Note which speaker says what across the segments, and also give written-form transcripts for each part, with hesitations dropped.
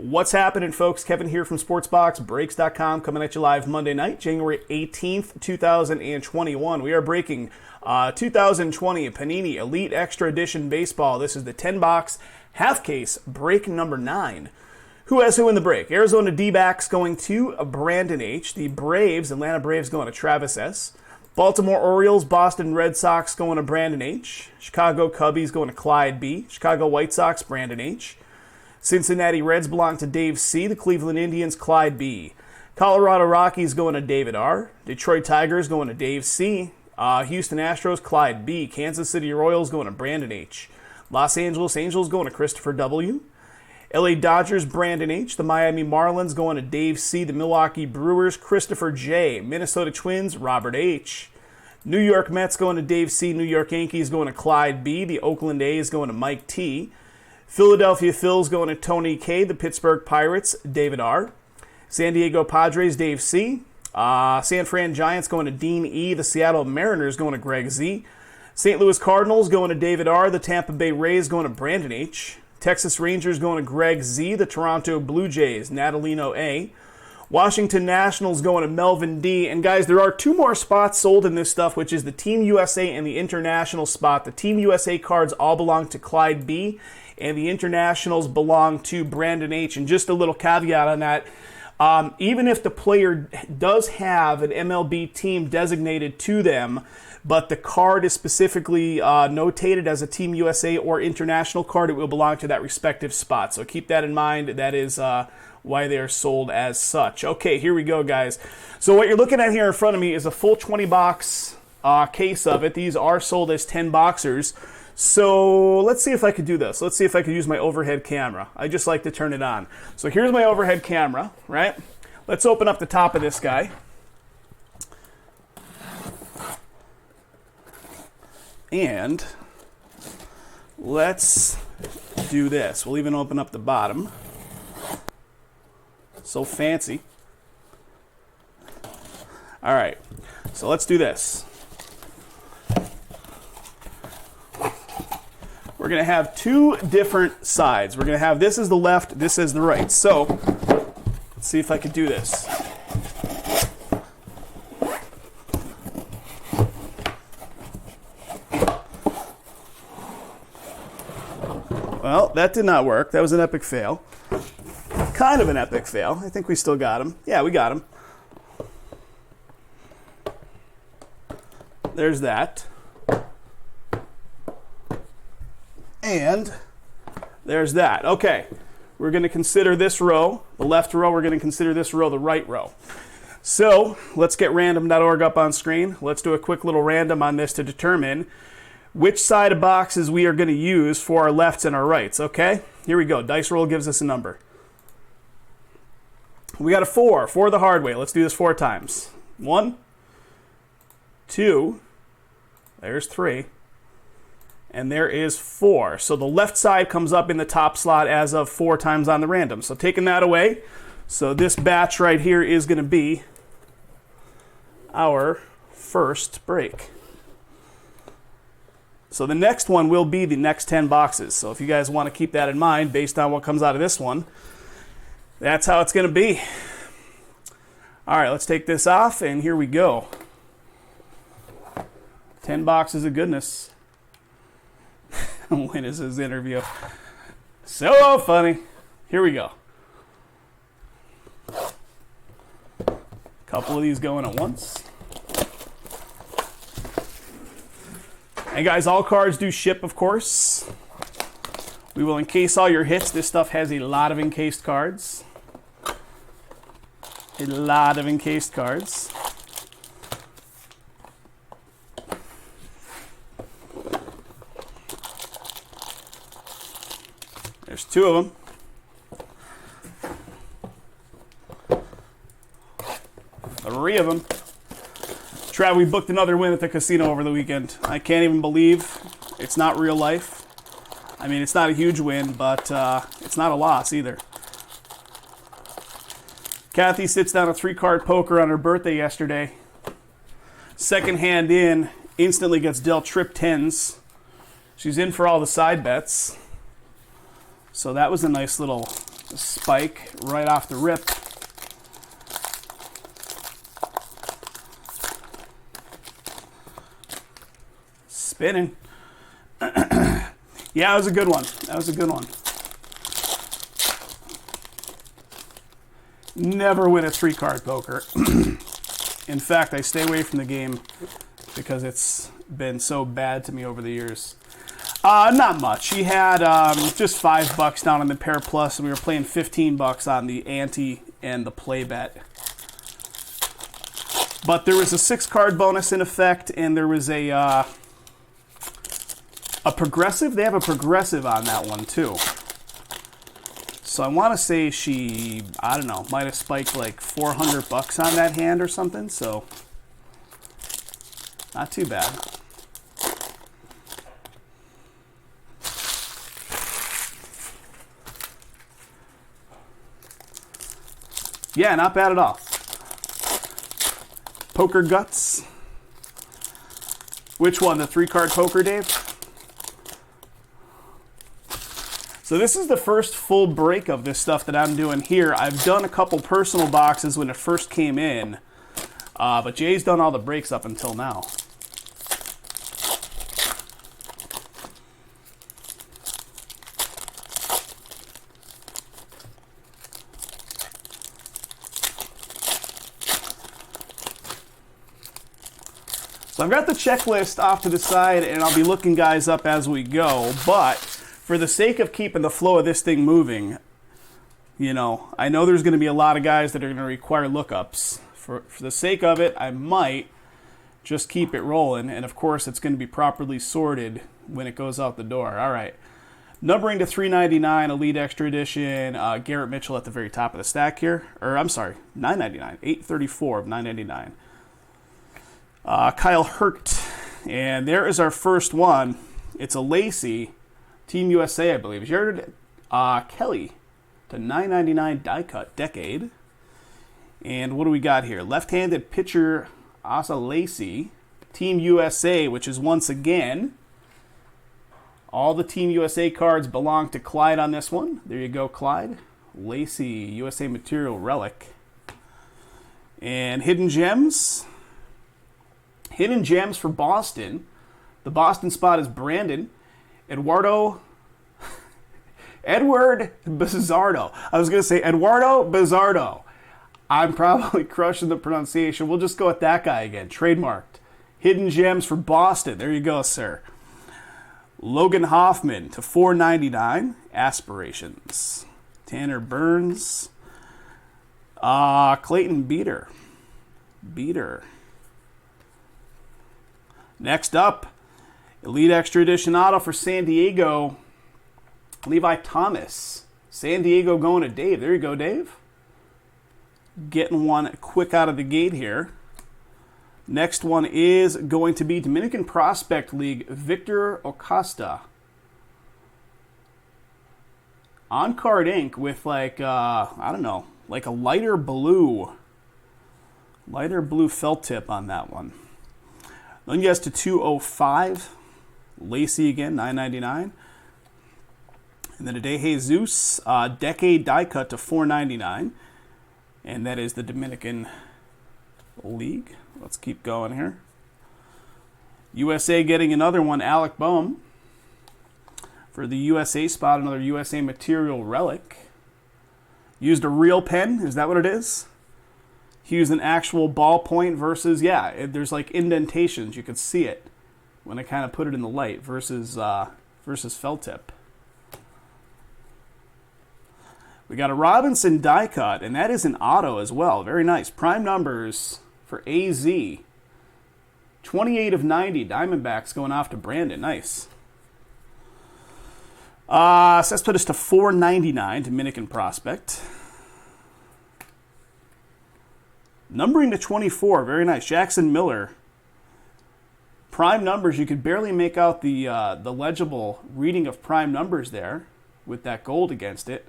Speaker 1: What's happening, folks? Kevin here from SportsBoxBreaks.com, coming at you live Monday night, January 18th, 2021. We are breaking 2020 Panini Elite Extra Edition Baseball. This is the 10-box half case, break number 9. Who has who in the break? Arizona D-backs going to Brandon H. The Braves, Atlanta Braves, going to Travis S. Baltimore Orioles, Boston Red Sox going to Brandon H. Chicago Cubbies going to Clyde B. Chicago White Sox, Brandon H. Cincinnati Reds belong to Dave C. The Cleveland Indians, Clyde B. Colorado Rockies going to David R. Detroit Tigers going to Dave C. Houston Astros, Clyde B. Kansas City Royals going to Brandon H. Los Angeles Angels going to Christopher W. LA Dodgers, Brandon H. The Miami Marlins going to Dave C. The Milwaukee Brewers, Christopher J. Minnesota Twins, Robert H. New York Mets going to Dave C. New York Yankees going to Clyde B. The Oakland A's going to Mike T. Philadelphia Phils going to Tony K. The Pittsburgh Pirates, David R. San Diego Padres, Dave C. San Fran Giants going to Dean E. The Seattle Mariners going to Greg Z. St. Louis Cardinals going to David R. The Tampa Bay Rays going to Brandon H. Texas Rangers going to Greg Z. The Toronto Blue Jays, Natalino A. Washington Nationals going to Melvin D. And guys, there are 2 more spots sold in this stuff, which is the Team USA and the International spot. The Team USA cards all belong to Clyde B. And the Internationals belong to Brandon H. And just a little caveat on that, even if the player does have an MLB team designated to them, but the card is specifically notated as a Team USA or International card, it will belong to that respective spot. So keep that in mind. That is why they are sold as such. Okay, here we go, guys. So what you're looking at here in front of me is a full 20-box case of it. These are sold as 10-boxers. So let's see if I could do this. Let's see if I could use my overhead camera. I just like to turn it on. So here's my overhead camera, right? Let's open up the top of this guy. And let's do this. We'll even open up the bottom. So fancy. All right, so let's do this. We're going to have 2 different sides. We're going to have this is the left, this is the right. So let's see if I can do this. Well, that did not work. That was an epic fail. Kind of an epic fail. I think we still got him. Yeah, we got him. There's that. And there's that. Okay, we're going to consider this row the left row. We're going to consider this row the right row. So let's get random.org up on screen. Let's do a quick little random on this to determine which side of boxes we are going to use for our lefts and our rights. Okay, here we go. Dice roll gives us a number. We got a 4. 4 the hard way. Let's do this 4 times. 1, 2, there's 3. And there is 4. So the left side comes up in the top slot as of 4 times on the random. So taking that away, so this batch right here is going to be our first break. So the next one will be the next 10 boxes. So if you guys want to keep that in mind based on what comes out of this one, that's how it's going to be. All right, let's take this off, and here we go. 10 boxes of goodness. When is his interview? So funny. Here we go. Couple of these going at once. And guys, all cards do ship, of course. We will encase all your hits. This stuff has a lot of encased cards. A lot of encased cards. There's 2 of them. Three of them. Trav, we booked another win at the casino over the weekend. I can't even believe it's not real life. I mean, it's not a huge win, but it's not a loss either. Kathy sits down a 3-card poker on her birthday yesterday. Second hand in, instantly gets dealt trip 10s. She's in for all the side bets. So that was a nice little A spike right off the rip. Spinning. Yeah, that was a good one. That was a good one. Never win a 3-card poker. In fact, I stay away from the game because it's been so bad to me over the years. Not much. He had just $5 down on the pair plus, and we were playing $15 on the ante and the play bet. But there was a 6-card bonus in effect, and there was a progressive. They have a progressive on that one too. So I want to say she, I don't know, might have spiked like $400 on that hand or something. So not too bad. Yeah, not bad at all. Poker guts. Which one? The 3-card poker, Dave? So this is the first full break of this stuff that I'm doing here. I've done a couple personal boxes when it first came in, but Jay's done all the breaks up until now. So I've got the checklist off to the side, and I'll be looking guys up as we go, but for the sake of keeping the flow of this thing moving, you know, I know there's going to be a lot of guys that are going to require lookups. For the sake of it, I might just keep it rolling, and of course it's going to be properly sorted when it goes out the door. All right. Numbering to 399, Elite Extra Edition, Garrett Mitchell at the very top of the stack here. Or, I'm sorry, 999, 834 of 999. Kyle Hurt, and there is our first one. It's a Lacey, Team USA, I believe. Jared Kelly to 999 die cut, Decade. And what do we got here? Left-handed pitcher Asa Lacey, Team USA, which is once again, all the Team USA cards belong to Clyde on this one. There you go, Clyde. Lacey, USA Material Relic. And Hidden Gems. Hidden Gems for Boston. The Boston spot is Brandon. Edward Bizzardo. I was going to say Eduardo Bizzardo. I'm probably crushing the pronunciation. We'll just go with that guy again. Trademarked. Hidden Gems for Boston. There you go, sir. Logan Hoffman to $4.99. Aspirations. Tanner Burns. Clayton Beater. Next up, Elite Extra Edition Auto for San Diego. Levi Thomas. San Diego going to Dave. There you go, Dave. Getting one quick out of the gate here. Next one is going to be Dominican Prospect League, Victor Acosta. On card ink with like, I don't know, like a lighter blue felt tip on that one. Then gets to 205. Lacey again, $9.99. And then a De Jesus, Decade die cut to $4.99. And that is the Dominican League. Let's keep going here. USA getting another one, Alec Boehm. For the USA spot, another USA Material Relic. Used a real pen, is that what it is? He used an actual ballpoint versus, yeah, there's like indentations. You could see it when I kind of put it in the light versus felt tip. We got a Robinson die cut, and that is an auto as well. Very nice. Prime numbers for AZ. 28 of 90. Diamondbacks going off to Brandon. Nice. So let's put us to $4.99. Dominican Prospect. Numbering to 24. Very nice. Jackson Miller. Prime numbers. You could barely make out the legible reading of prime numbers there with that gold against it.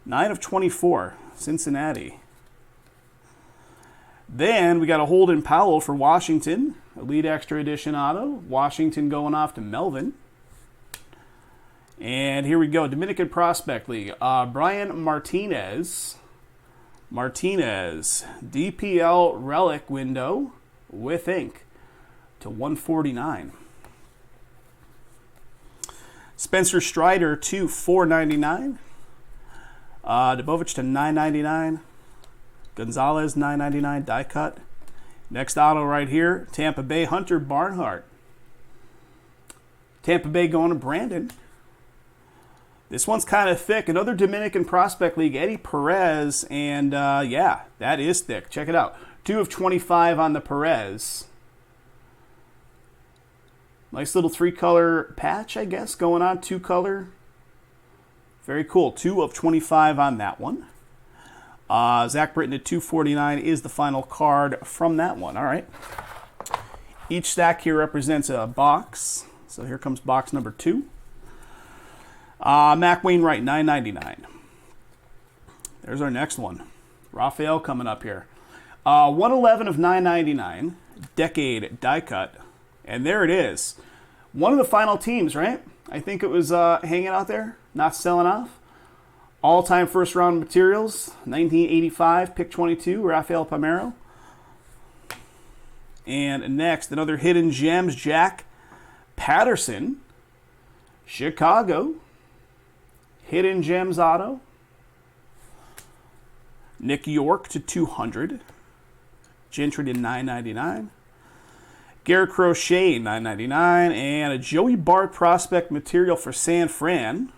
Speaker 1: 9 of 24. Cincinnati. Then we got a Holden Powell for Washington. Elite Extra Edition auto. Washington going off to Melvin. And here we go, Dominican Prospect League. Brian Martinez, DPL relic window with ink to 149. Spencer Strider to 499. Dubovich to 999. Gonzalez 999 die cut. Next auto right here, Tampa Bay Hunter Barnhart. Tampa Bay going to Brandon. This one's kind of thick. Another Dominican Prospect League, Eddie Perez, and yeah, that is thick. Check it out. 2 of 25 on the Perez. Nice little 3-color patch, I guess, going on. 2-color. Very cool. 2 of 25 on that one. Zach Britton at 249 is the final card from that one. All right. Each stack here represents a box. So here comes box number 2. Mac Wainwright, 999. There's our next one. Raphael coming up here. 111 of 999. Decade die cut. And there it is. One of the final teams, right? I think it was hanging out there, not selling off. All-time first-round materials, 1985, pick 22, Rafael Palmeiro. And next, another Hidden Gems, Jack Patterson, Chicago. Hidden Gems auto. Nick York to 200. Gentry to 999. Garrett Crochet, 999. And a Joey Bart prospect material for San Fran.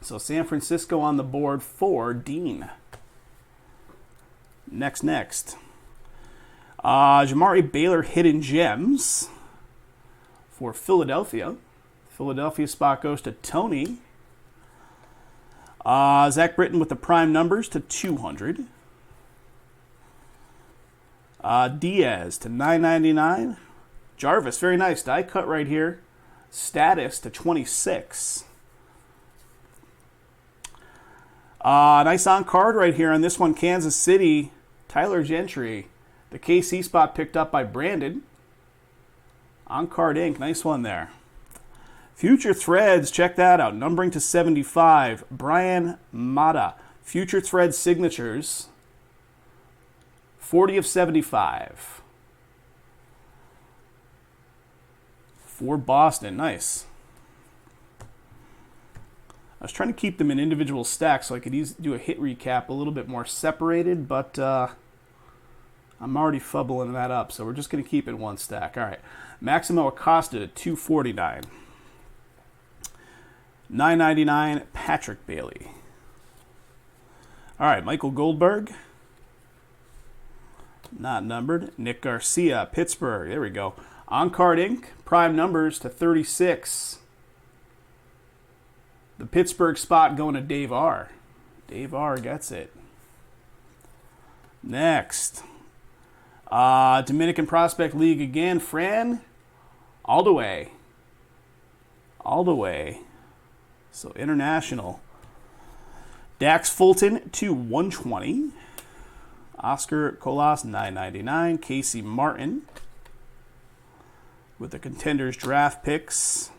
Speaker 1: So San Francisco on the board for Dean. Next. Jamari Baylor Hidden Gems for Philadelphia. Philadelphia spot goes to Tony. Zach Britton with the prime numbers to 200. Diaz to 999. Jarvis, very nice. Die cut right here. Status to 26. Nice on card right here on this one. Kansas City, Tyler Gentry. The KC spot picked up by Brandon. On card ink. Nice one there. Future Threads, check that out. Numbering to 75. Brian Mata. Future Threads signatures. 40 of 75. For Boston. Nice. I was trying to keep them in individual stacks so I could do a hit recap a little bit more separated, but I'm already fubbling that up, so we're just going to keep it one stack. All right. Maximo Acosta at 249. 999, Patrick Bailey. All right, Michael Goldberg. Not numbered. Nick Garcia, Pittsburgh. There we go. On-card ink, prime numbers to 36. The Pittsburgh spot going to Dave R. Dave R gets it. Next. Dominican Prospect League again. Fran Aldaway. So international. Dax Fulton to 120. Oscar Colas, 999. Casey Martin with the Contenders draft picks.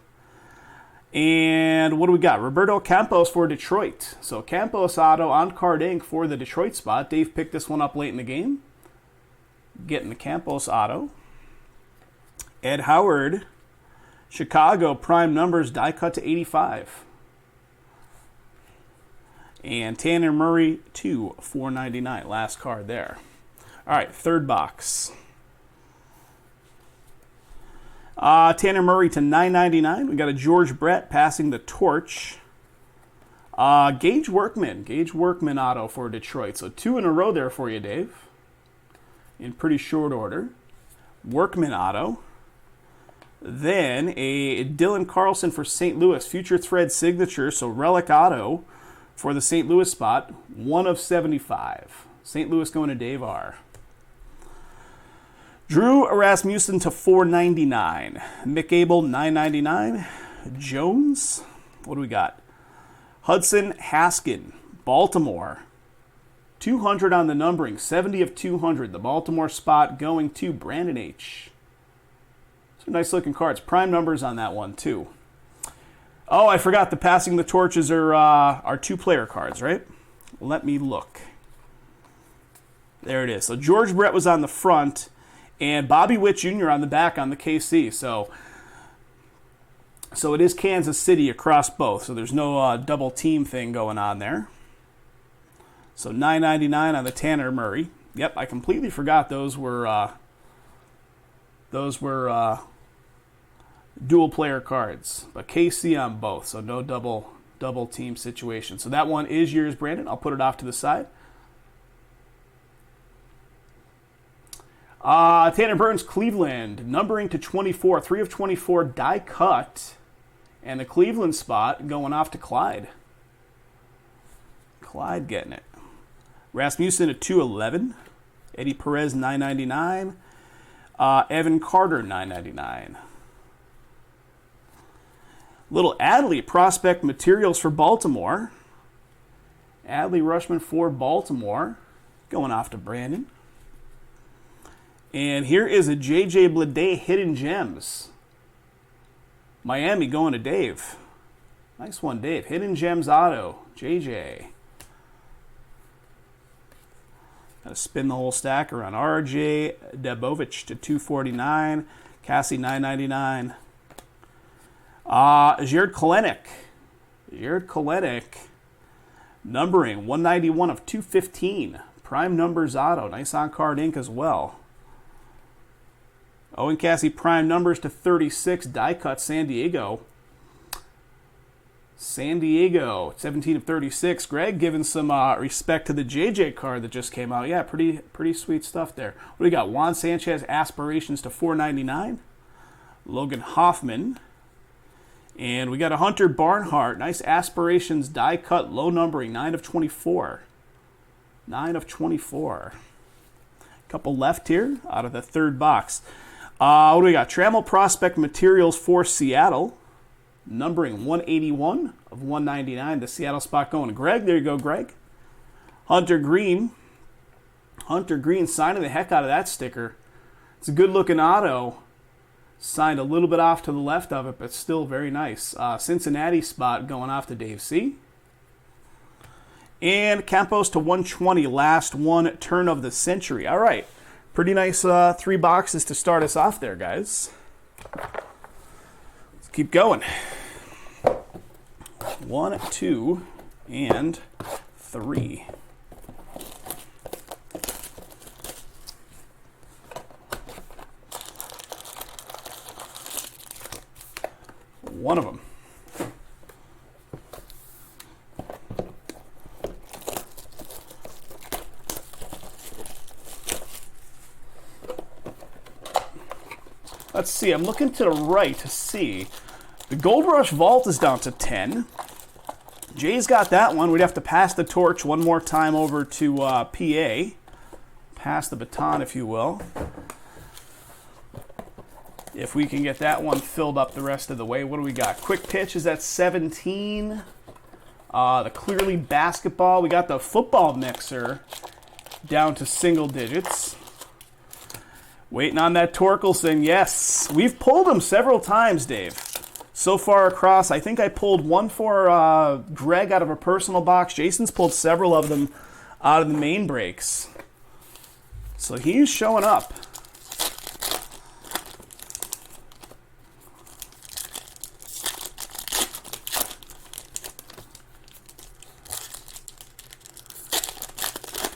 Speaker 1: And what do we got? Roberto Campos for Detroit. So Campos auto on card ink for the Detroit spot. Dave picked this one up late in the game. Getting the Campos auto. Ed Howard, Chicago, prime numbers, die cut to 85. And Tanner Murray to 499. Last card there. All right, third box. Tanner Murray to 999. We got a George Brett passing the torch. Gage Workman auto for Detroit. So 2 in a row there for you, Dave. In pretty short order. Workman auto. Then a Dylan Carlson for St. Louis. Future Thread signature. So relic auto for the St. Louis spot. 1 of 75. St. Louis going to Dave R. Drew Rasmussen to 499. Mick Abel, 999. Jones, what do we got? Hudson Haskin, Baltimore. 200 on the numbering, 70 of 200. The Baltimore spot going to Brandon H. Some nice looking cards. Prime numbers on that one, too. Oh, I forgot the passing the torches are 2-player cards, right? Let me look. There it is. So George Brett was on the front, and Bobby Witt Jr. on the back on the KC. So it is Kansas City across both. So there's no double team thing going on there. So $9.99 on the Tanner Murray. Yep, I completely forgot those were dual player cards, but KC on both, so no double team situation. So that one is yours, Brandon. I'll put it off to the side. Tanner Burns, Cleveland, numbering to 24, 3 of 24, die cut, and the Cleveland spot going off to Clyde. Clyde getting it. Rasmussen at 211, Eddie Perez $9.99, Evan Carter $9.99. Little Adley prospect materials for Baltimore. Adley Rushman for Baltimore, going off to Brandon. And here is a J.J. Bleday Hidden Gems. Miami going to Dave. Nice one, Dave. Hidden Gems auto, J.J. Got to spin the whole stack around. R.J. Dabovich to 249. Cassie $9.99. Jared Kalenic. Jared Kalenic. Numbering 191 of 215. Prime numbers auto. Nice on-card ink as well. Owen Cassie prime numbers to 36. Die cut San Diego. San Diego, 17 of 36. Greg giving some respect to the JJ card that just came out. Yeah, pretty sweet stuff there. What do we got? Juan Sanchez aspirations to 499. Logan Hoffman. And we got a Hunter Barnhart. Nice aspirations die cut, low numbering, 9 of 24. 9 of 24. Couple left here out of the third box. What do we got? Trammell Prospect Materials for Seattle. Numbering 181 of 199. The Seattle spot going to Greg. There you go, Greg. Hunter Green. Hunter Green signing the heck out of that sticker. It's a good-looking auto. Signed a little bit off to the left of it, but still very nice. Cincinnati spot going off to Dave C. And Campos to 120. Last one turn of the century. All right. Pretty nice 3 boxes to start us off there, guys. Keep going. 1, 2, and 3. One of them. Let's see, I'm looking to the right to see. The Gold Rush Vault is down to 10. Jay's got that one. We'd have to pass the torch one more time over to PA. Pass the baton, if you will. If we can get that one filled up the rest of the way. What do we got? Quick Pitch is at 17. The Clearly Basketball. We got the Football Mixer down to single digits. Waiting on that Torkelson. Yes, we've pulled him several times, Dave. So far across, I think I pulled one for Greg out of a personal box. Jason's pulled several of them out of the main breaks. So he's showing up.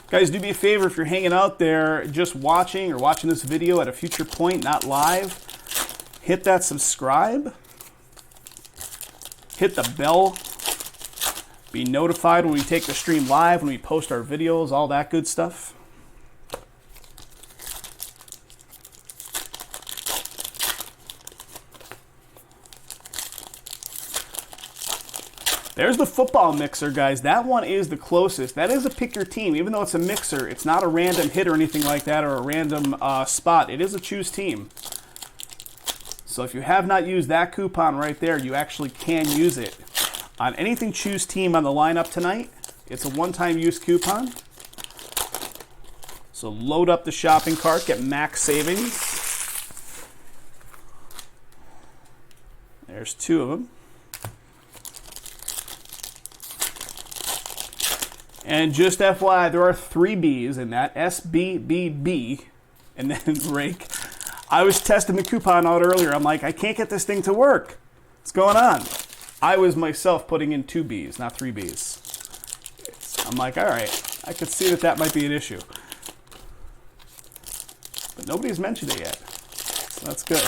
Speaker 1: Guys, do me a favor if you're hanging out there just watching or watching this video at a future point, not live, hit that subscribe. Hit the bell. Be notified when we take the stream live, when we post our videos, all that good stuff. There's the Football Mixer, guys. That one is the closest. That is a pick your team. Even though it's a mixer, it's not a random hit or anything like that, or a random spot. It is a choose team. So if you have not used that coupon right there, you actually can use it on anything choose team on the lineup tonight. It's a one-time use coupon. So load up the shopping cart, get max savings. There's 2 of them. And just FYI, there are 3 B's in that, SBBB, and then rake. I was testing the coupon out earlier. I'm like, I can't get this thing to work. What's going on? I was myself putting in 2 B's, not 3 B's. I'm like, all right, I could see that might be an issue. But nobody's mentioned it yet, so that's good.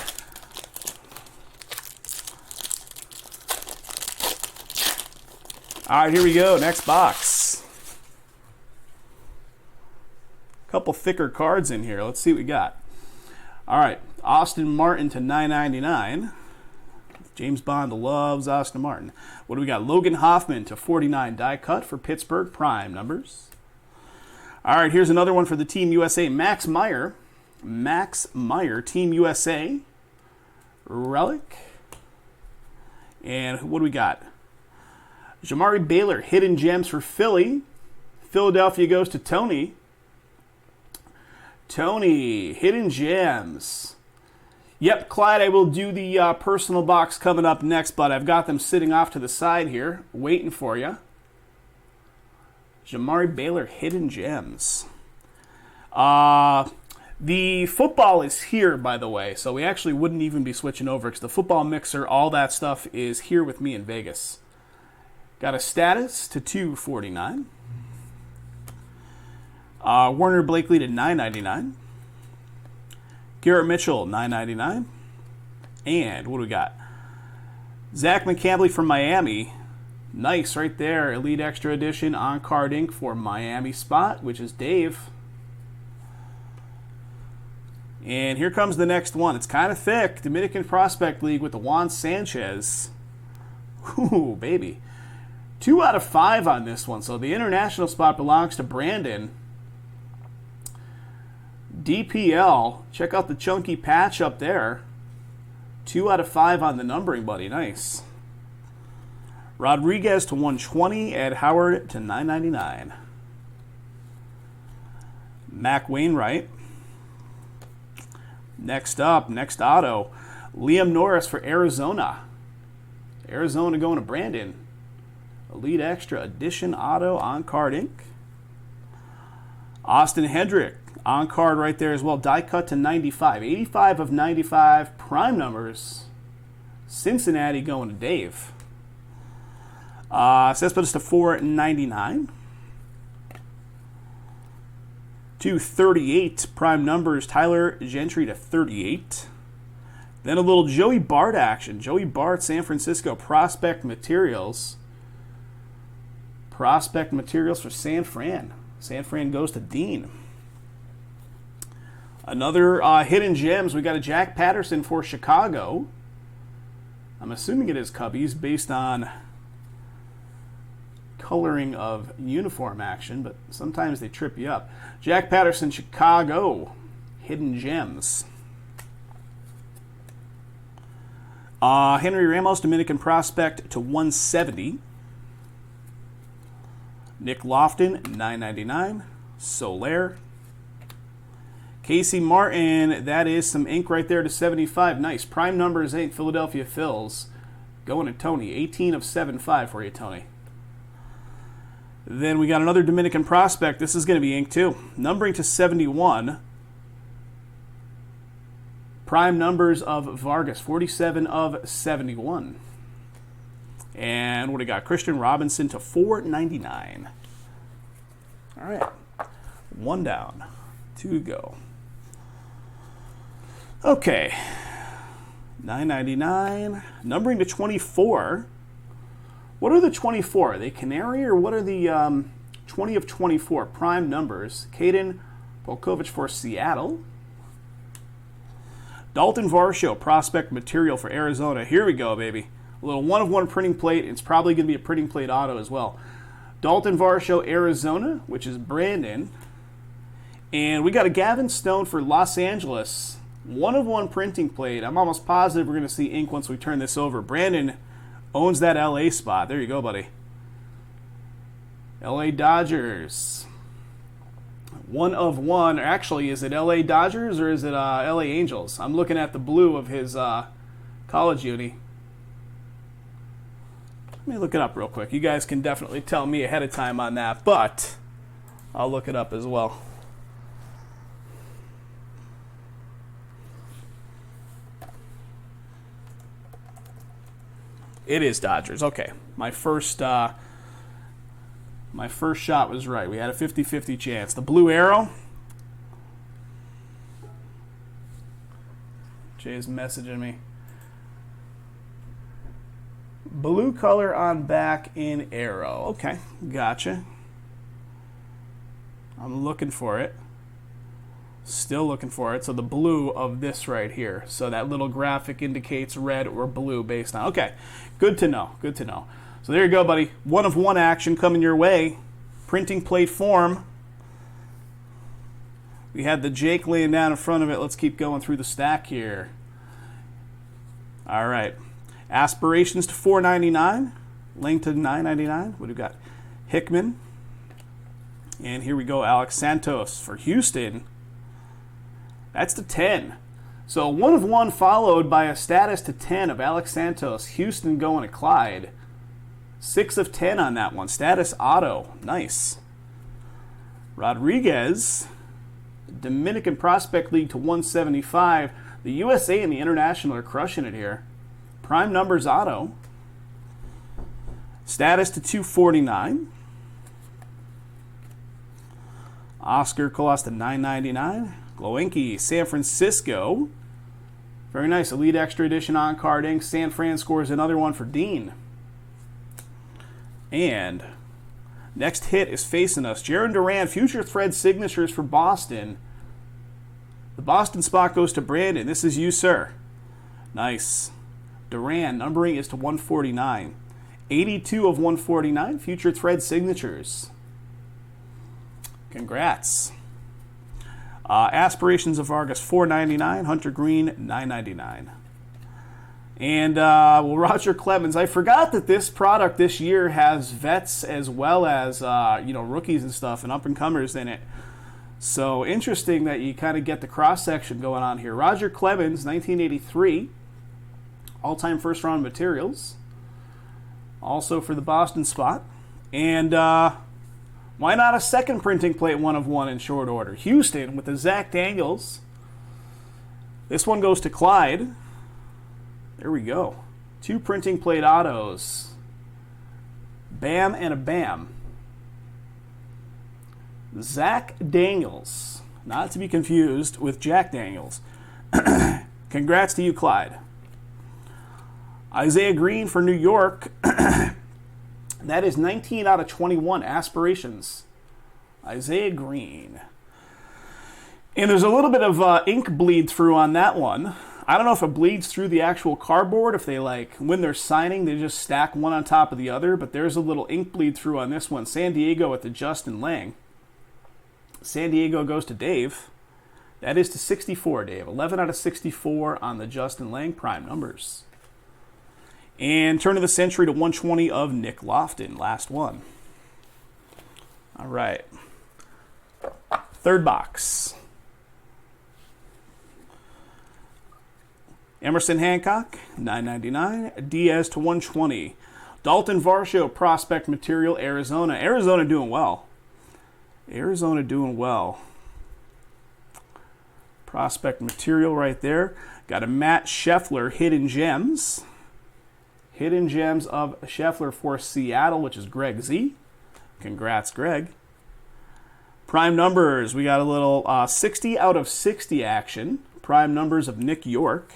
Speaker 1: All right, here we go. Next box. A couple thicker cards in here. Let's see what we got. All right, Austin Martin to $9.99. James Bond loves Austin Martin. What do we got? Logan Hoffman to $49 die cut for Pittsburgh prime numbers. All right, here's another one for the Team USA. Max Meyer, Team USA relic. And what do we got? Jamari Baylor, hidden gems for Philly. Philadelphia goes to Tony. Tony, hidden gems. Yep, Clyde, I will do the personal box coming up next, but I've got them sitting off to the side here, waiting for you. Jamari Baylor, hidden gems. The football is here, by the way, so we actually wouldn't even be switching over because the football mixer, all that stuff is here with me in Vegas. Got a status to $249. Warner Blakely to $9.99. Garrett Mitchell, $9.99. And what do we got? Zach McCambley from Miami. Nice right there. Elite Extra Edition on card ink for Miami spot, which is Dave. And here comes the next one. It's kind of thick. Dominican Prospect League with the Juan Sanchez. Ooh, baby. 2 out of 5 on this one. So the international spot belongs to Brandon. DPL, check out the chunky patch up there. 2 out of 5 on the numbering, buddy. Nice. Rodriguez to $120. Ed Howard to $9.99. Mac Wainwright. Next up, next auto. Liam Norris for Arizona. Arizona going to Brandon. Elite Extra Edition auto on card ink. Austin Hendrick. On card right there as well. Die cut to 95. 85 of 95 prime numbers. Cincinnati going to Dave. Cespedes to $4.99. 238 prime numbers. Tyler Gentry to 38. Then a little Joey Bart action. Joey Bart, San Francisco Prospect Materials. Prospect Materials for San Fran. San Fran goes to Dean. Another hidden gems. We got a Jack Patterson for Chicago. I'm assuming it is Cubbies based on coloring of uniform action, but sometimes they trip you up. Jack Patterson, Chicago. Hidden gems. Henry Ramos, Dominican Prospect to $170. Nick Lofton, $9.99. Soler. Casey Martin, that is some ink right there to 75. Nice. Prime numbers ink, Philadelphia Phils. Going to Tony. 18 of 75 for you, Tony. Then we got another Dominican Prospect. This is going to be ink too. Numbering to 71. Prime numbers of Vargas. 47 of 71. And what do we got? Christian Robinson to $4.99. All right. 1 down. 2 to go. Okay. $9.99. Numbering to 24. What are the 24? Are they Canary or what are the 20 of 24 prime numbers? Caden Polkovich for Seattle. Dalton Varsho, prospect material for Arizona. Here we go, baby. A little 1-of-1 printing plate. It's probably going to be a printing plate auto as well. Dalton Varsho, Arizona, which is Brandon. And we got a Gavin Stone for Los Angeles. 1-of-1 printing plate. I'm almost positive we're going to see ink once we turn this over. Brandon owns that LA spot. There you go, buddy. LA Dodgers. 1-of-1. Actually, is it LA Dodgers or is it LA Angels? I'm looking at the blue of his college uni. Let me look it up real quick. You guys can definitely tell me ahead of time on that, but I'll look it up as well. It is Dodgers. Okay. My first shot was right. We had a 50-50 chance. The blue arrow. Jay's messaging me. Blue color on back in arrow. Okay, gotcha. I'm looking for it. Still looking for it. So the blue of this right here. So that little graphic indicates red or blue based on. Okay, good to know. Good to know. So there you go, buddy. 1 of 1 action coming your way. Printing plate form. We had the Jake laying down in front of it. Let's keep going through the stack here. All right. Aspirations to $4.99. Link to $9.99. What do we got? Hickman. And here we go. Alex Santos for Houston. That's to 10. So 1 of 1 followed by a status to 10 of Alex Santos. Houston going to Clyde. 6 of 10 on that one. Status auto. Nice. Rodriguez. Dominican Prospect League to 175. The USA and the International are crushing it here. Prime numbers auto. Status to 249. Oscar Colas to $9.99. Glowinky, San Francisco. Very nice. Elite Extra Edition on card ink. San Fran scores another one for Dean. And next hit is facing us. Jaron Duran, Future Thread signatures for Boston. The Boston spot goes to Brandon. This is you, sir. Nice. Duran, numbering is to 149. 82 of 149, Future Thread signatures. Congrats. Aspirations of Vargas, $4.99. Hunter Green, $9.99. And Roger Clemens. I forgot that this product this year has vets as well as rookies and stuff and up-and-comers in it. So interesting that you kind of get the cross-section going on here. Roger Clemens, 1983. All-time first-round materials. Also for the Boston spot. And why not a second printing plate 1 of 1 in short order? Houston with the Zach Daniels. This one goes to Clyde. There we go. 2 printing plate autos. Bam and a bam. Zach Daniels. Not to be confused with Jack Daniels. Congrats to you, Clyde. Isaiah Green for New York. That is 19 out of 21 aspirations. Isaiah Green. And there's a little bit of ink bleed through on that one. I don't know if it bleeds through the actual cardboard, if they when they're signing, they just stack one on top of the other, but there's a little ink bleed through on this one. San Diego at the Justin Lang. San Diego goes to Dave. That is to 64, Dave. 11 out of 64 on the Justin Lang prime numbers. And turn of the century to 120 of Nick Lofton. Last one. All right. Third box. Emerson Hancock, $9.99. Diaz to 120. Dalton Varsho, prospect material, Arizona. Arizona doing well. Arizona doing well. Prospect material right there. Got a Matt Scheffler, Hidden Gems. Hidden Gems of Scheffler for Seattle, which is Greg Z. Congrats, Greg. Prime numbers. We got a little 60 out of 60 action. Prime numbers of Nick York.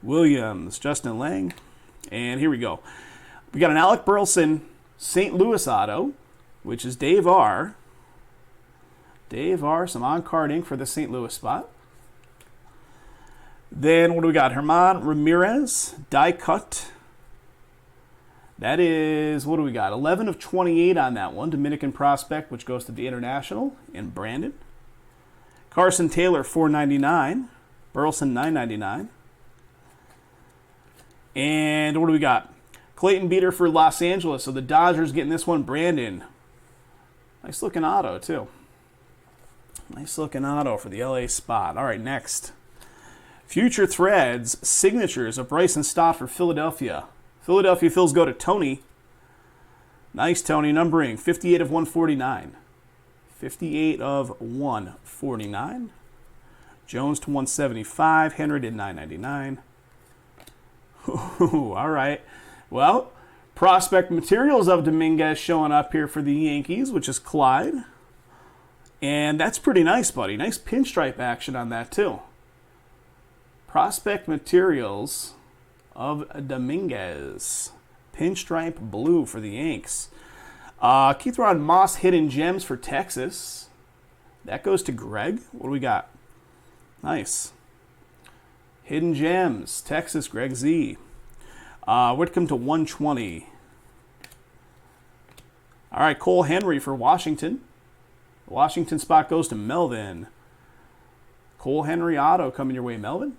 Speaker 1: Williams, Justin Lang. And here we go. We got an Alec Burleson St. Louis auto, which is Dave R. Dave R, some on-card ink for the St. Louis spot. Then what do we got? Herman Ramirez, die cut. That is, what do we got? 11 of 28 on that one. Dominican prospect, which goes to the International in Brandon. Carson Taylor, $4.99. Burleson, $9.99. And what do we got? Clayton Beater for Los Angeles. So the Dodgers getting this one. Brandon. Nice looking auto, too. Nice looking auto for the LA spot. All right, next. Future Threads, signatures of Bryson Stott for Philadelphia. Philadelphia Phils go to Tony. Nice, Tony. Numbering 58 of 149. 58 of 149. Jones to 175. Henry to 999. All right. Well, prospect materials of Dominguez showing up here for the Yankees, which is Clyde. And that's pretty nice, buddy. Nice pinstripe action on that, too. Prospect materials of Dominguez. Pinstripe blue for the Yanks. Keith Ron Moss hidden gems for Texas. That goes to Greg. What do we got? Nice. Hidden gems. Texas, Greg Z. Whitcomb to 120. All right, Cole Henry for Washington. The Washington spot goes to Melvin. Cole Henry auto coming your way, Melvin.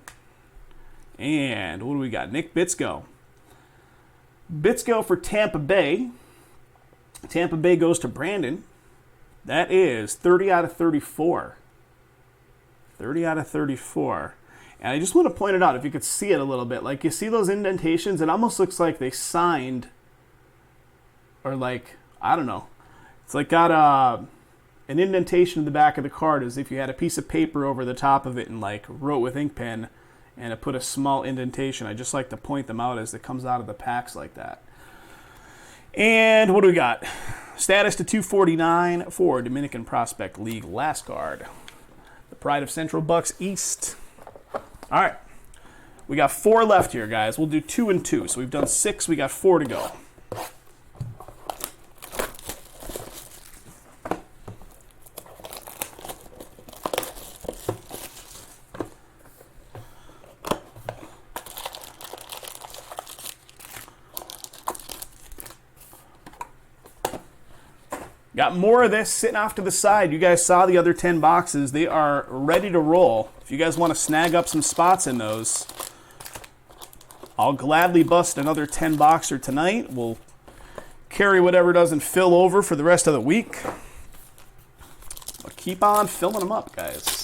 Speaker 1: And what do we got? Nick Bitsko. Bitsko for Tampa Bay. Tampa Bay goes to Brandon. That is 30 out of 34. 30 out of 34. And I just want to point it out, if you could see it a little bit. Like, you see those indentations? It almost looks like they signed, or like, I don't know. It's like got an indentation in the back of the card as if you had a piece of paper over the top of it and like wrote with ink pen and it put a small indentation. I just like to point them out as it comes out of the packs like that. And what do we got? Status to 249 for Dominican Prospect League. Last card. The Pride of Central Bucks East. All right. We got 4 left here, guys. We'll do 2 and 2. So we've done 6. We got 4 to go. Got more of this sitting off to the side. You guys saw the other 10 boxes. They are ready to roll. If you guys want to snag up some spots in those, I'll gladly bust another 10 boxer tonight. We'll carry whatever doesn't fill over for the rest of the week. But keep on filling them up, guys.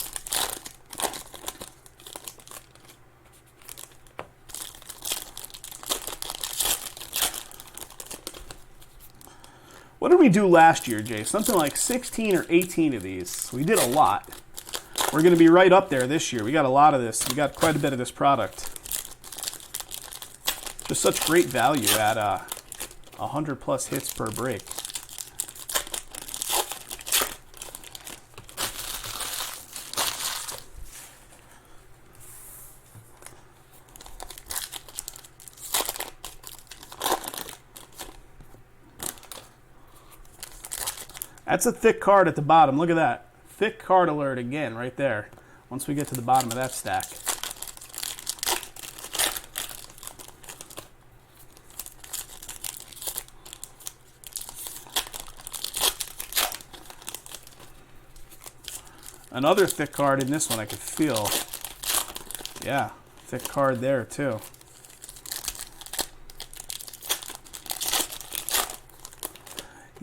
Speaker 1: What did we do last year, Jay? Something like 16 or 18 of these. We did a lot. We're going to be right up there this year. We got a lot of this. We got quite a bit of this product. Just such great value at 100 plus hits per break. That's a thick card at the bottom. Look at that. Thick card alert again right there. Once we get to the bottom of that stack. Another thick card in this one I could feel. Yeah, thick card there too.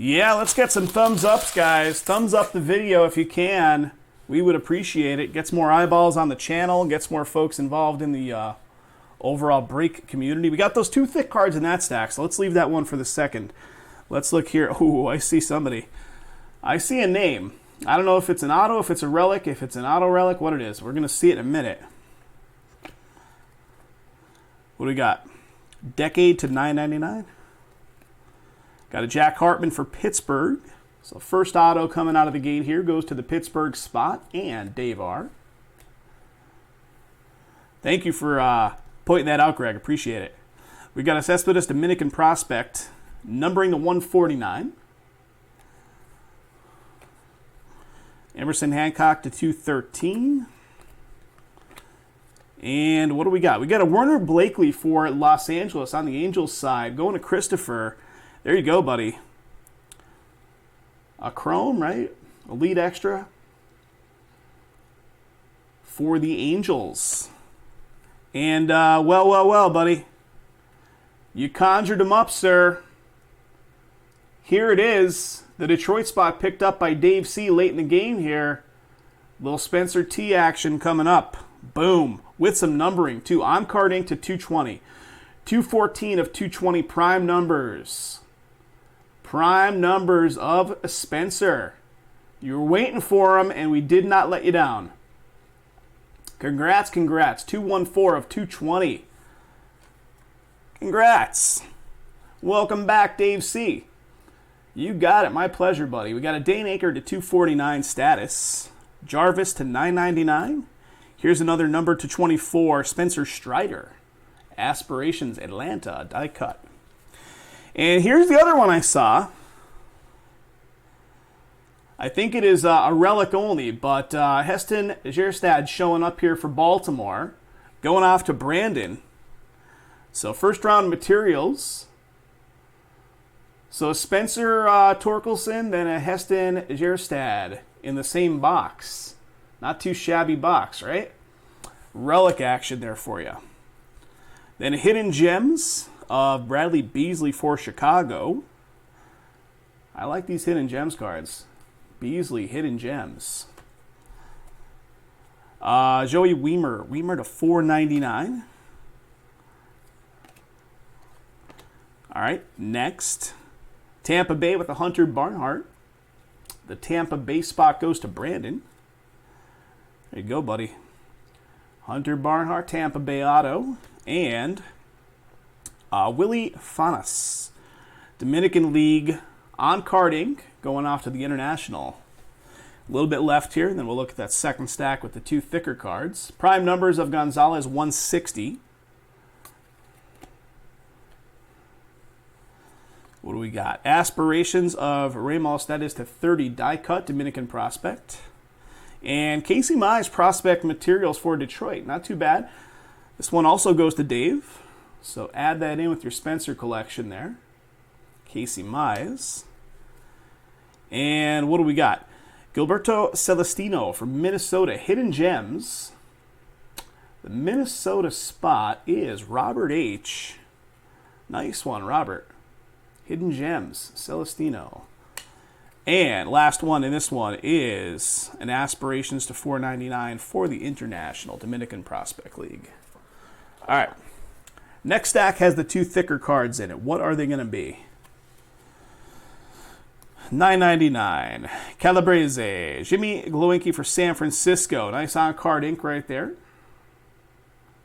Speaker 1: Yeah, let's get some thumbs ups, guys. Thumbs up the video if you can. We would appreciate it. Gets more eyeballs on the channel. Gets more folks involved in the overall break community. We got those 2 thick cards in that stack, so let's leave that one for the second. Let's look here. Ooh, I see somebody. I see a name. I don't know if it's an auto, if it's a relic, if it's an auto relic, what it is. We're going to see it in a minute. What do we got? Decade to $9.99. Got a Jack Hartman for Pittsburgh. So first auto coming out of the gate here goes to the Pittsburgh spot and Dave R. Thank you for pointing that out, Greg. Appreciate it. We got a Cespedes Dominican Prospect, numbering to 149. Emerson Hancock to 213. And what do we got? We got a Werner Blakely for Los Angeles on the Angels side, going to Christopher. There you go, buddy. A chrome, right? Elite Extra for the Angels. And, well, buddy. You conjured them up, sir. Here it is. The Detroit spot picked up by Dave C. late in the game here. Little Spencer T action coming up. Boom. With some numbering, too. On card ink to 220. 214 of 220 prime numbers. Prime numbers of Spencer. You were waiting for them, and we did not let you down. Congrats. 214 of 220. Congrats. Welcome back, Dave C. You got it. My pleasure, buddy. We got a Dane Acre to 249 status. Jarvis to 999. Here's another number to 24. Spencer Strider. Aspirations Atlanta. Die cut. And here's the other one I saw. I think it is a relic only, but Heston Gjerstad showing up here for Baltimore. Going off to Brandon. So first round materials. So Spencer Torkelson, then a Heston Gjerstad in the same box. Not too shabby box, right? Relic action there for you. Then Hidden Gems of Bradley Beasley for Chicago. I like these Hidden Gems cards. Beasley, Hidden Gems. Joey Weimer to 499. All right, next. Tampa Bay with a Hunter Barnhart. The Tampa Bay spot goes to Brandon. There you go, buddy. Hunter Barnhart, Tampa Bay auto. And Willie Fanas, Dominican League on-card ink, going off to the International. A little bit left here, and then we'll look at that second stack with the two thicker cards. Prime numbers of Gonzalez, 160. What do we got? Aspirations of Ramos, that is to 30 die cut, Dominican prospect. And Casey Mize prospect materials for Detroit. Not too bad. This one also goes to Dave. So add that in with your Spencer collection there. Casey Mize. And what do we got? Gilberto Celestino from Minnesota. Hidden Gems. The Minnesota spot is Robert H. Nice one, Robert. Hidden Gems, Celestino. And last one in this one is an Aspirations to 499 for the International Dominican Prospect League. All right. Next stack has the two thicker cards in it. What are they going to be? $9.99. Calabrese. Jimmy Glowinky for San Francisco. Nice on-card ink right there.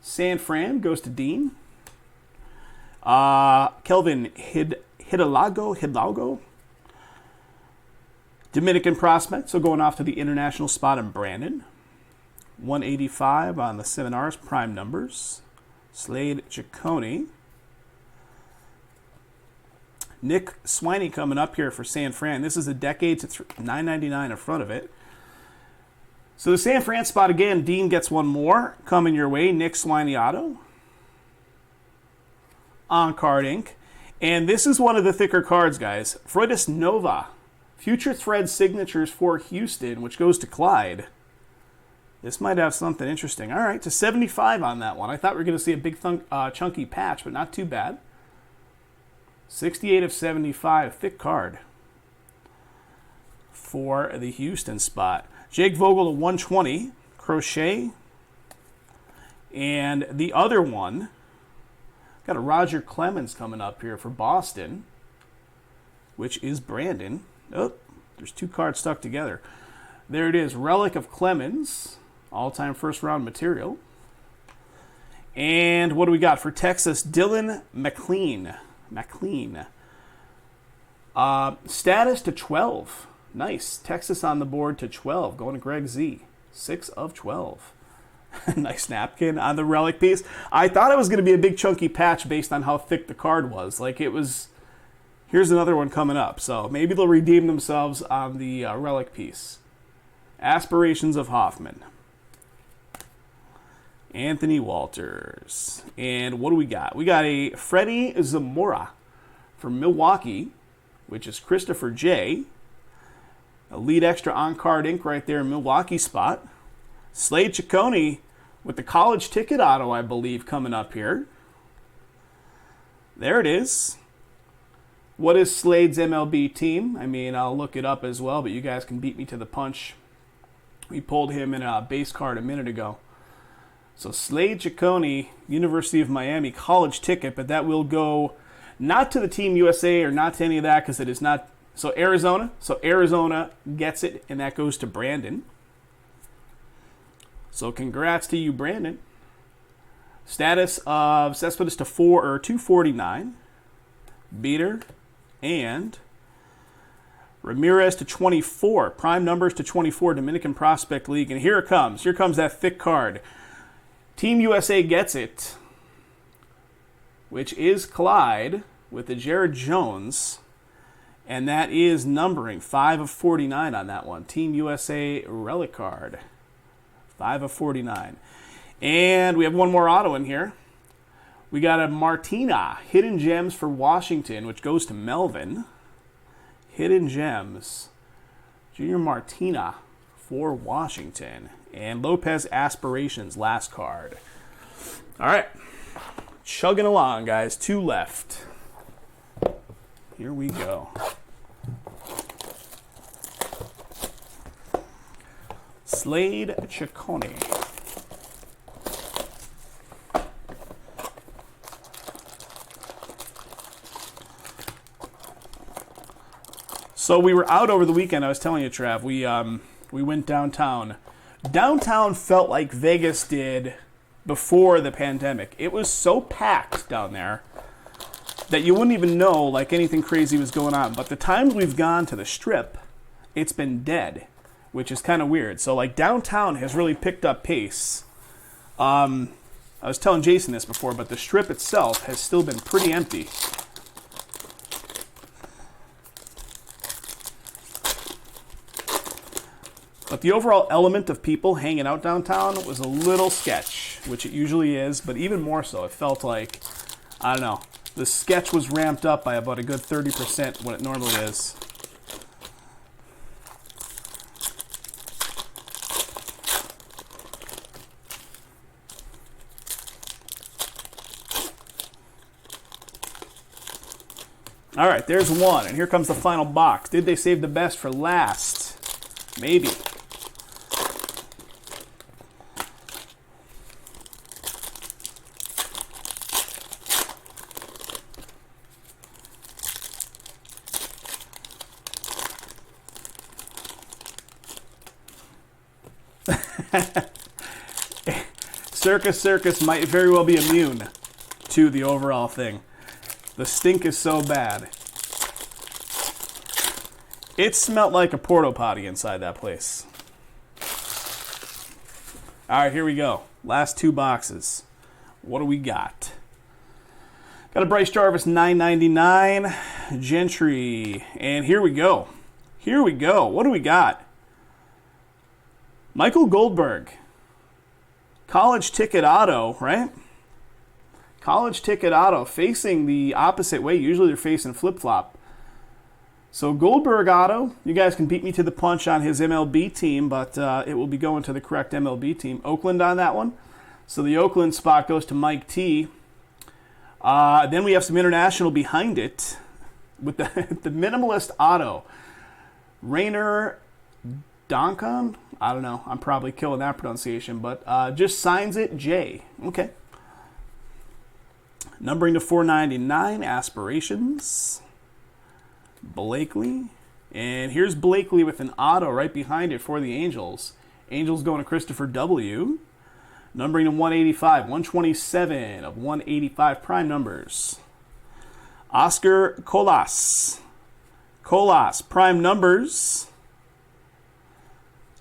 Speaker 1: San Fran goes to Dean. Kelvin Hidalgo. Dominican prospect, so going off to the international spot in Brandon. 185 on the 7Rs prime numbers. Slade Ciccone. Nick Swiney coming up here for San Fran. This is a decade to $9.99 in front of it. So the San Fran spot again, Dean gets one more coming your way. Nick Swiney auto. On-card ink. And this is one of the thicker cards, guys. Freudis Nova. Future Thread signatures for Houston, which goes to Clyde. This might have something interesting. All right, to 75 on that one. I thought we were going to see a big chunky patch, but not too bad. 68 of 75, thick card for the Houston spot. Jake Vogel to 120, Crochet. And the other one, got a Roger Clemens coming up here for Boston, which is Brandon. Oh, there's two cards stuck together. There it is, Relic of Clemens, all-time first-round material. And what do we got for Texas? Dylan McLean. Status to 12. Nice. Texas on the board to 12. Going to Greg Z. 6 of 12. Nice napkin on the relic piece. I thought it was going to be a big chunky patch based on how thick the card was. Like it was... Here's another one coming up. So maybe they'll redeem themselves on the relic piece. Aspirations of Hoffman. Anthony Walters. And what do we got? We got a Freddie Zamora from Milwaukee, which is Christopher J. Elite Extra on-card ink right there in Milwaukee spot. Slade Ciccone with the college ticket auto, I believe, coming up here. There it is. What is Slade's MLB team? I mean, I'll look it up as well, but you guys can beat me to the punch. We pulled him in a base card a minute ago. So Slade Ciccone, University of Miami, college ticket, but that will go not to the Team USA or not to any of that because it is not. So Arizona. So Arizona gets it, and that goes to Brandon. So congrats to you, Brandon. Status of Cespedes to 249. Beater and Ramirez to 24. Prime numbers to 24, Dominican Prospect League. And here it comes. Here comes that thick card. Team USA gets it, which is Clyde with the Jared Jones. And that is numbering 5 of 49 on that one. Team USA relic card. 5 of 49. And we have one more auto in here. We got a Martina, Hidden Gems for Washington, which goes to Melvin. Hidden Gems. Junior Martina for Washington. And Lopez Aspirations, last card. All right. Chugging along, guys. 2 left. Here we go. Slade Ciccone. So we were out over the weekend. I was telling you, Trav. We went downtown. Downtown felt like Vegas did before the pandemic. It was so packed down there that you wouldn't even know like anything crazy was going on. But the times we've gone to the Strip, it's been dead, which is kind of weird. So like downtown has really picked up pace. I was telling Jason this before, but the Strip itself has still been pretty empty. But the overall element of people hanging out downtown was a little sketch, which it usually is, but even more so. It felt like, I don't know, the sketch was ramped up by about a good 30% what it normally is. All right, there's one, and here comes the final box. Did they save the best for last? Maybe. Circus might very well be immune to the overall thing. The stink is so bad. It smelled like a porta potty inside that place. All right, here we go. Last 2 boxes. What do we got? Got a Bryce Jarvis $9.99, Gentry, and here we go. Here we go. What do we got? Michael Goldberg. College ticket auto, right? College ticket auto facing the opposite way. Usually they're facing flip-flop. So Goldberg auto, you guys can beat me to the punch on his MLB team, but it will be going to the correct MLB team. Oakland on that one. So the Oakland spot goes to Mike T. Then we have some international behind it with the minimalist auto. Rainer Duncan? I don't know. I'm probably killing that pronunciation, but just signs it J. Okay. Numbering to 499, Aspirations. Blakely. And here's Blakely with an auto right behind it for the Angels. Angels going to Christopher W. Numbering to 185, 127 of 185 prime numbers. Oscar Colas. Colas, prime numbers.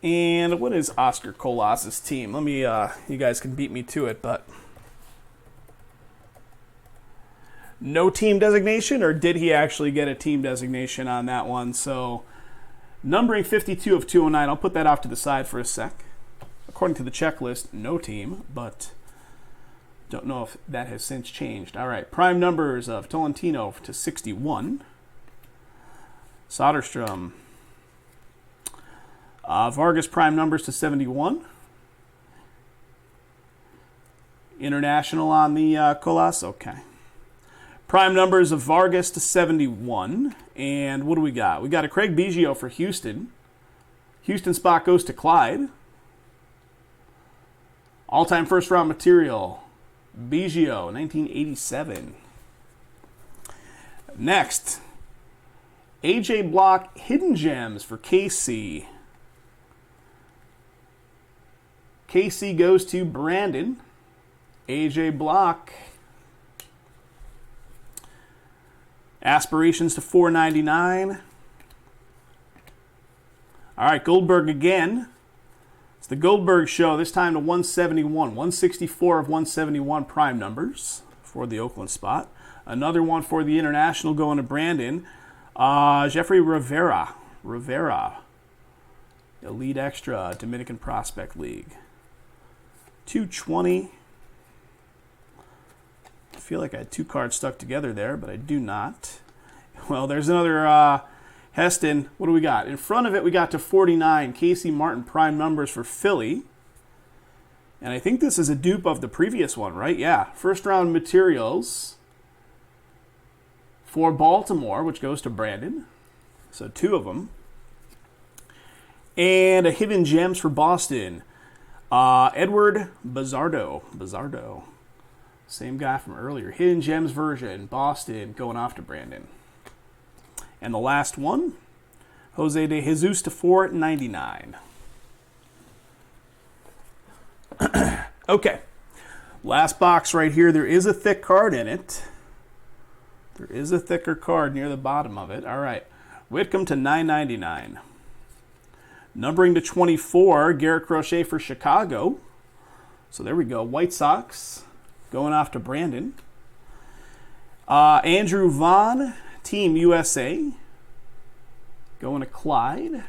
Speaker 1: And what is Oscar Colas' team? Let me, you guys can beat me to it, but no team designation, or did he actually get a team designation on that one? So numbering 52 of 209. I'll put that off to the side for a sec. According to the checklist, no team, but don't know if that has since changed. All right, prime numbers of Tolentino to 61. Soderstrom. Vargas prime numbers to 71. International on the Colas. Okay. Prime numbers of Vargas to 71. And what do we got? We got a Craig Biggio for Houston. Houston spot goes to Clyde. All-time first-round material, Biggio, 1987. Next, A.J. Block, Hidden Gems for KC. KC goes to Brandon. A.J. Block. Aspirations to $4.99. All right, Goldberg again. It's the Goldberg show, this time to 171. 164 of 171 prime numbers for the Oakland spot. Another one for the International going to Brandon. Jeffrey Rivera. Elite Extra, Dominican Prospect League. 220. I feel like I had two cards stuck together there, but I do not. Well, there's another Heston. What do we got? In front of it, we got to 49. Casey Martin prime numbers for Philly. And I think this is a dupe of the previous one, right? Yeah. First round materials for Baltimore, which goes to Brandon. So two of them. And a Hidden Gems for Boston. Edward Bazardo. Same guy from earlier. Hidden Gems version. Boston going off to Brandon. And the last one, Jose de Jesus to $4.99. Okay. Last box right here. There is a thick card in it. There is a thicker card near the bottom of it. All right. Whitcomb to $9.99. Numbering to 24, Garrett Crochet for Chicago. So there we go. White Sox going off to Brandon. Andrew Vaughn, Team USA. Going to Clyde.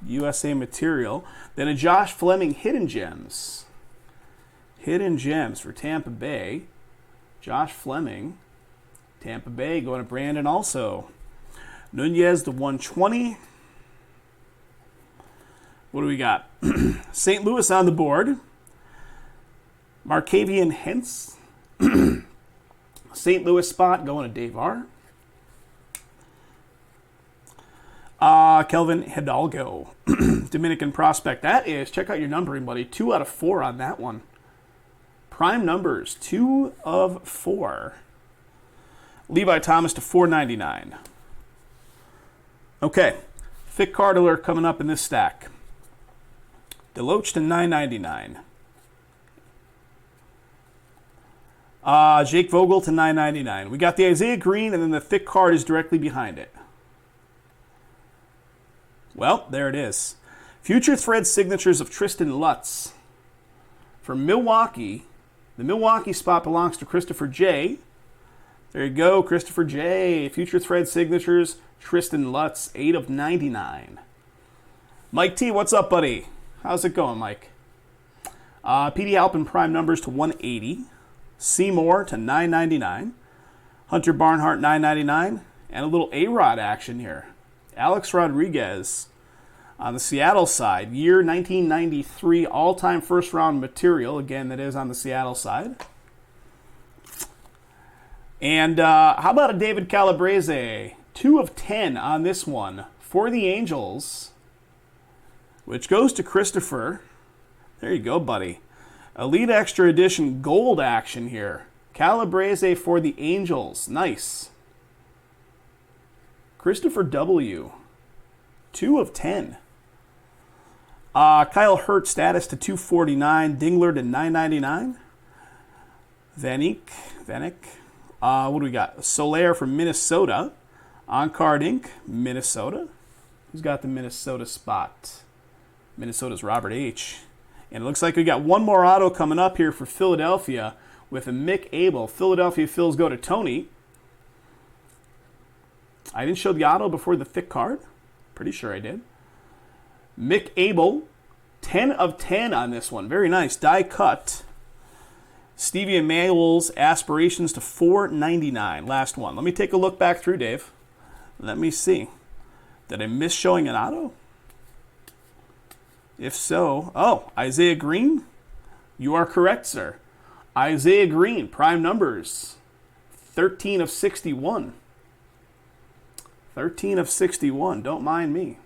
Speaker 1: USA material. Then a Josh Fleming Hidden Gems. Hidden Gems for Tampa Bay. Josh Fleming. Tampa Bay going to Brandon also. Nunez to 120. What do we got? St. Louis on the board. Markavian Hentz. St. Louis spot going to Dave R. Kelvin Hidalgo. Dominican prospect. That is, check out your numbering, buddy. 2 out of 4 on that one. Prime numbers. 2 of 4. Levi Thomas to $4.99. Okay. Thick card alert coming up in this stack. Deloach to $9.99. Jake Vogel to $9.99. We got the Isaiah Green, and then the thick card is directly behind it. Well, there it is. Future Thread signatures of Tristan Lutz. From Milwaukee, the Milwaukee spot belongs to Christopher J. There you go, Christopher J. Future Thread signatures, Tristan Lutz, 8 of 99. Mike T, what's up, buddy? How's it going, Mike? PD Alpin prime numbers to 180. Seymour to $9.99. Hunter Barnhart, $9.99. And a little A-Rod action here. Alex Rodriguez on the Seattle side. Year 1993, all-time first-round material. Again, that is on the Seattle side. And how about a David Calabrese? 2 of 10 on this one for the Angels, which goes to Christopher. There you go, buddy. Elite Extra Edition gold action here. Calabrese for the Angels. Nice. Christopher W. 2 of 10. Kyle Hurt status to 249. Dingler to 999. Vanek. What do we got? Soler from Minnesota. On-card Inc. Minnesota. Who's got the Minnesota spot? Minnesota's Robert H. And it looks like we got one more auto coming up here for Philadelphia with a Mick Abel. Philadelphia Phils go to Tony. I didn't show the auto before the thick card. Pretty sure I did. Mick Abel, 10 of 10 on this one. Very nice. Die cut. Stevie Emanuel's aspirations to $4.99. Last one. Let me take a look back through, Dave. Let me see. Did I miss showing an auto? If so, Isaiah Green? You are correct, sir. Isaiah Green, prime numbers. 13 of 61. 13 of 61. Don't mind me.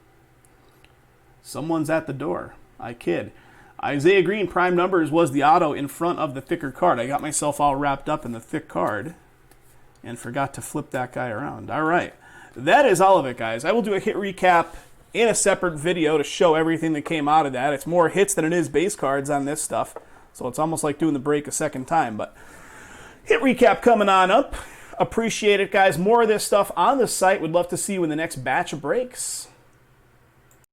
Speaker 1: Someone's at the door. I kid. Isaiah Green, prime numbers, was the auto in front of the thicker card. I got myself all wrapped up in the thick card and forgot to flip that guy around. All right. That is all of it, guys. I will do a hit recap in a separate video to show everything that came out of that. It's more hits than it is base cards on this stuff, so it's almost like doing the break a second time. But hit recap coming on up. Appreciate it, guys. More of this stuff on the site. Would love to see you in the next batch of breaks.